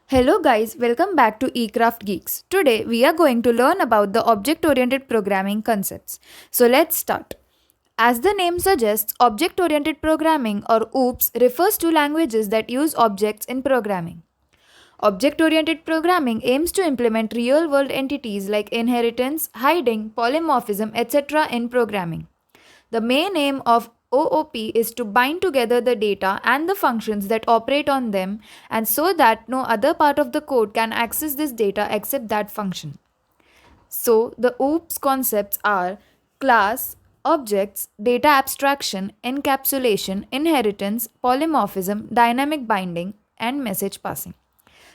Hello guys, welcome back to ekraftgeeks. Today we are going to learn about the object-oriented programming concepts. So let's start. As the name suggests, object-oriented programming or OOPs refers to languages that use objects in programming. Object-oriented programming aims to implement real-world entities like inheritance, hiding, polymorphism, etc. in programming. The main aim of OOP is to bind together the data and the functions that operate on them, and so that no other part of the code can access this data except that function. So, the OOPs concepts are class, objects, data abstraction, encapsulation, inheritance, polymorphism, dynamic binding, and message passing.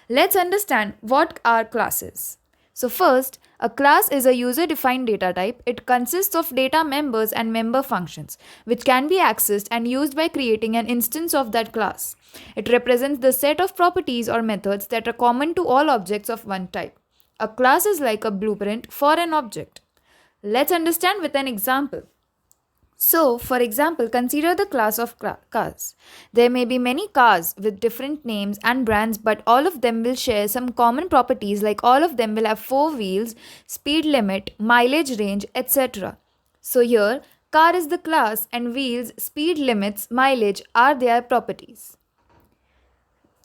Let's understand what are classes. So first, a class is a user-defined data type. It consists of data members and member functions, which can be accessed and used by creating an instance of that class. It represents the set of properties or methods that are common to all objects of one type. A class is like a blueprint for an object. Let's understand with an example. So, for example, consider the class of cars. There may be many cars with different names and brands, but all of them will share some common properties, like all of them will have 4 wheels, speed limit, mileage range, etc. So, here, car is the class and wheels, speed limits, mileage are their properties.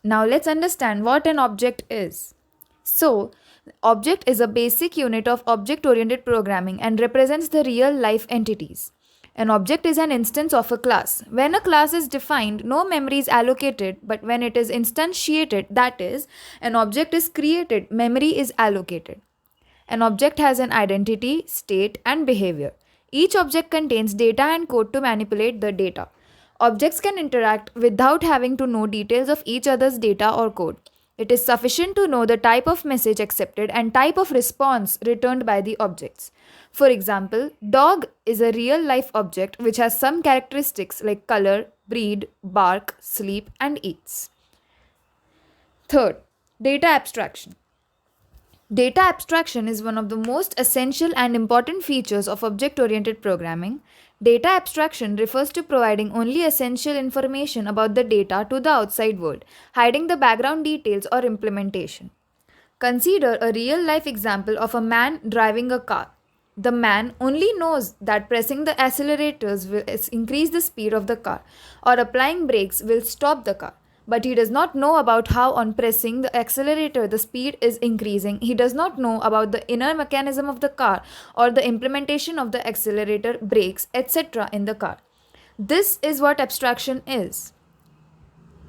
Now, let's understand what an object is. So, object is a basic unit of object-oriented programming and represents the real-life entities. An object is an instance of a class. When a class is defined, no memory is allocated, but when it is instantiated, that is, an object is created, memory is allocated. An object has an identity, state, and behavior. Each object contains data and code to manipulate the data. Objects can interact without having to know details of each other's data or code. It is sufficient to know the type of message accepted and type of response returned by the objects. For example, dog is a real-life object which has some characteristics like color, breed, bark, sleep, and eats. Third, data abstraction. Data abstraction is one of the most essential and important features of object-oriented programming. Data abstraction refers to providing only essential information about the data to the outside world, hiding the background details or implementation. Consider a real-life example of a man driving a car. The man only knows that pressing the accelerators will increase the speed of the car, or applying brakes will stop the car. But he does not know about how on pressing the accelerator the speed is increasing. He does not know about the inner mechanism of the car or the implementation of the accelerator, brakes, etc. in the car. This is what abstraction is.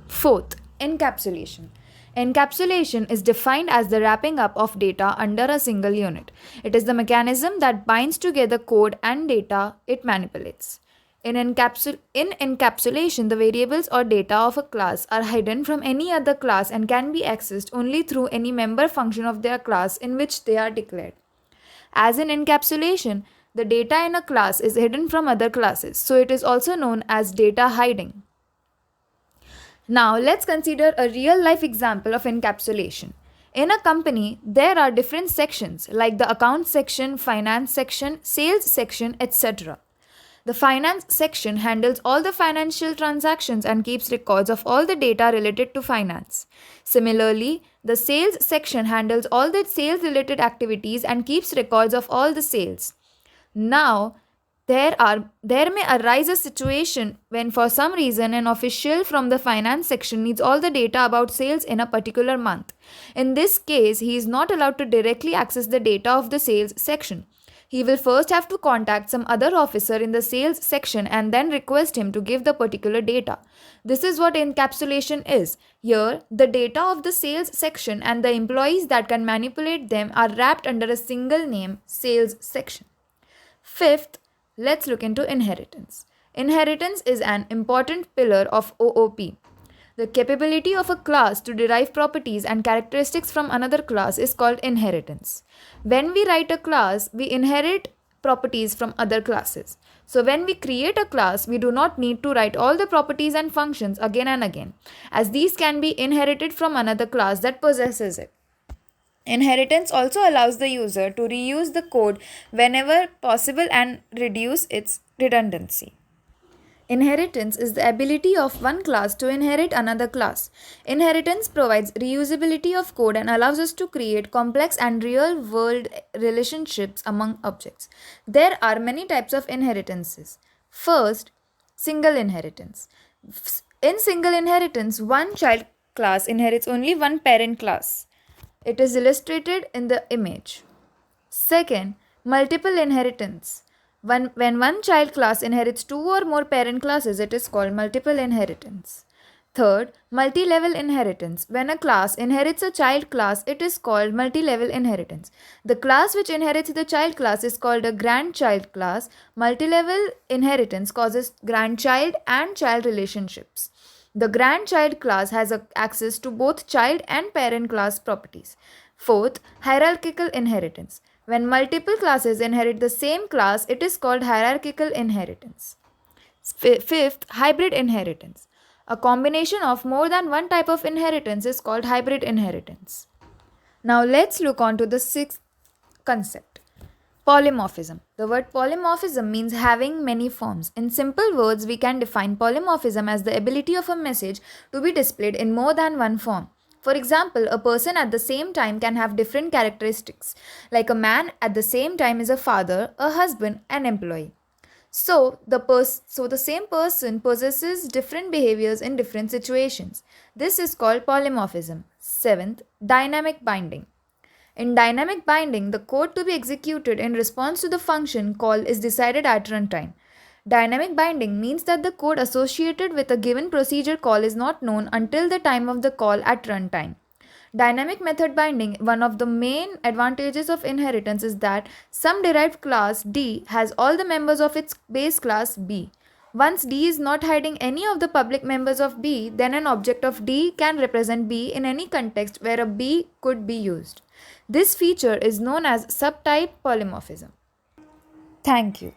Fourth, encapsulation. Encapsulation is defined as the wrapping up of data under a single unit. It is the mechanism that binds together code and data it manipulates. In encapsulation, the variables or data of a class are hidden from any other class and can be accessed only through any member function of their class in which they are declared. As in encapsulation, the data in a class is hidden from other classes, so it is also known as data hiding. Now, let's consider a real-life example of encapsulation. In a company, there are different sections like the account section, finance section, sales section, etc. The finance section handles all the financial transactions and keeps records of all the data related to finance. Similarly, the sales section handles all the sales related activities and keeps records of all the sales. Now, there may arise a situation when for some reason an official from the finance section needs all the data about sales in a particular month. In this case, he is not allowed to directly access the data of the sales section. He will first have to contact some other officer in the sales section and then request him to give the particular data. This is what encapsulation is. Here, the data of the sales section and the employees that can manipulate them are wrapped under a single name, sales section. Fifth, let's look into inheritance. Inheritance is an important pillar of OOP. The capability of a class to derive properties and characteristics from another class is called inheritance. When we write a class, we inherit properties from other classes. So when we create a class, we do not need to write all the properties and functions again and again, as these can be inherited from another class that possesses it. Inheritance also allows the user to reuse the code whenever possible and reduce its redundancy. Inheritance is the ability of one class to inherit another class. Inheritance provides reusability of code and allows us to create complex and real world relationships among objects. There are many types of inheritances. First, single inheritance. In single inheritance, one child class inherits only one parent class. It is illustrated in the image. Second, multiple inheritance. When one child class inherits two or more parent classes, it is called multiple inheritance. Third, multi-level inheritance. When a class inherits a child class, it is called multi-level inheritance. The class which inherits the child class is called a grandchild class. Multi-level inheritance causes grandchild and child relationships. The grandchild class has access to both child and parent class properties. Fourth, hierarchical inheritance. When multiple classes inherit the same class, it is called hierarchical inheritance. Fifth, hybrid inheritance. A combination of more than one type of inheritance is called hybrid inheritance. Now let's look on to the sixth concept. Polymorphism. The word polymorphism means having many forms. In simple words, we can define polymorphism as the ability of a message to be displayed in more than one form. For example, a person at the same time can have different characteristics, like a man at the same time is a father, a husband, an employee. So the same person possesses different behaviors in different situations. This is called polymorphism. Seventh, dynamic binding. In dynamic binding, the code to be executed in response to the function call is decided at runtime. Dynamic binding means that the code associated with a given procedure call is not known until the time of the call at runtime. Dynamic method binding, one of the main advantages of inheritance is that some derived class D has all the members of its base class B. Once D is not hiding any of the public members of B, then an object of D can represent B in any context where a B could be used. This feature is known as subtype polymorphism. Thank you.